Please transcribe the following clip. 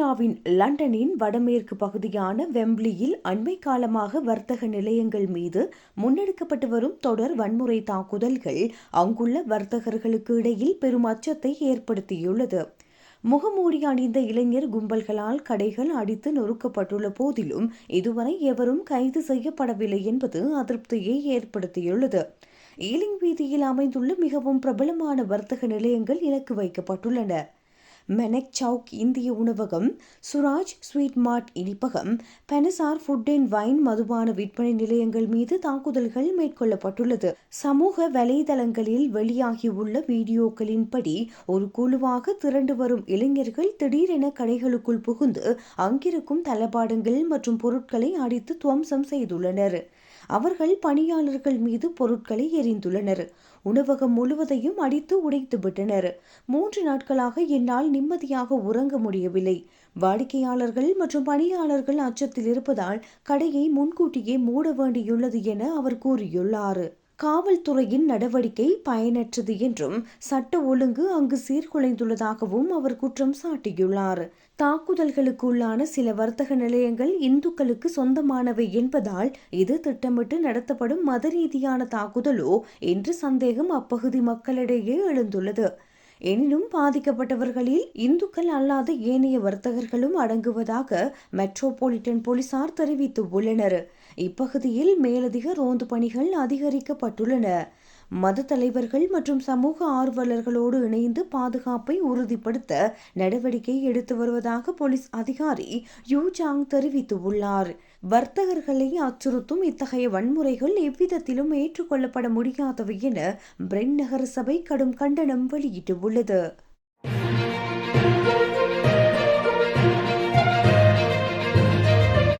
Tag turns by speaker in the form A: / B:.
A: ஐரோப்பாவின் லண்டனின் வடமேற்கு பகுதியான வெம்ப்லியில் அண்மை காலமாக வர்த்தக நிலையங்கள் மீது முன்னெடுக்கப்பட்டு வரும் தொடர் வன்முறை தாக்குதல்கள் அங்குள்ள வர்த்தகர்களுக்கு இடையில் பெரும் அச்சத்தை ஏற்படுத்தியுள்ளது. முகமூடி அணிந்த இளைஞர் கும்பல்களால் கடைகள் அடித்து நொறுக்கப்பட்டுள்ள போதிலும் இதுவரை எவரும் கைது செய்யப்படவில்லை என்பது அதிருப்தியை ஏற்படுத்தியுள்ளது. ஈலிங் வீதியில் அமைந்துள்ள மிகவும் பிரபலமான வர்த்தக நிலையங்கள் இலக்கு வைக்கப்பட்டுள்ளன. மெனக் சவுக் இந்திய உணவகம், சுராஜ் ஸ்வீட் மார்ட் இனிப்பகம், பெனசார் ஃபுட் அண்ட் வைன் மதுபான விற்பனை நிலையங்கள் மீது தாக்குதல்கள் மேற்கொள்ளப்பட்டுள்ளது. சமூக வலைதளங்களில் வெளியாகியுள்ள வீடியோக்களின்படி ஒரு குழுவாக திரண்டு வரும் இளைஞர்கள் திடீரென கடைகளுக்குள் புகுந்து அங்கிருக்கும் தளபாடங்கள் மற்றும் பொருட்களை அடித்து துவம்சம் செய்துள்ளனர். அவர்கள் பணியாளர்கள் மீது பொருட்களை எறிந்துள்ளனர். உணவகம் முழுவதையும் அடித்து உடைத்து விட்டனர். 3 நாட்களாக என்னால் நிம்மதியாக உறங்க முடியவில்லை. வாடிக்கையாளர்கள் மற்றும் பணியாளர்கள் அச்சத்தில் இருப்பதால் கடையை முன்கூட்டியே மூட வேண்டியுள்ளது என அவர் கூறியுள்ளார். காவல்துறையின் நடவடிக்கை பயனற்றது என்றும் சட்ட ஒழுங்கு அங்கு சீர்குலைந்துள்ளதாகவும் அவர் குற்றம் சாட்டியுள்ளார். தாக்குதல்களுக்குள்ளான சில வர்த்தக நிலையங்கள் இந்துக்களுக்கு சொந்தமானவை என்பதால் இது திட்டமிட்டு நடத்தப்படும் மத ரீதியான தாக்குதலோ என்ற சந்தேகம் அப்பகுதி மக்களிடையே எழுந்துள்ளது. எனினும் பாதிக்கப்பட்டவர்களில் இந்துக்கள் அல்லாத ஏனைய வர்த்தகர்களும் அடங்குவதாக மெட்ரோபாலிட்டன் போலீசார் தெரிவித்துள்ளனர். இப்பகுதியில் மேலதிக ரோந்து பணிகள் அதிகரிக்கப்பட்டுள்ளன. மத தலைவர்கள் மற்றும் சமூக ஆர்வலர்களோடு இணைந்து பாதுகாப்பை உறுதிப்படுத்த நடவடிக்கை எடுத்து வருவதாக போலீஸ் அதிகாரி யூ ஜாங் தெரிவித்துள்ளார். வர்த்தகர்களை அச்சுறுத்தும் இத்தகைய வன்முறைகள் எவ்விதத்திலும் ஏற்றுக்கொள்ளப்பட முடியாதவை என பிரென் நகர சபை கடும் கண்டனம் வெளியிட்டுள்ளது.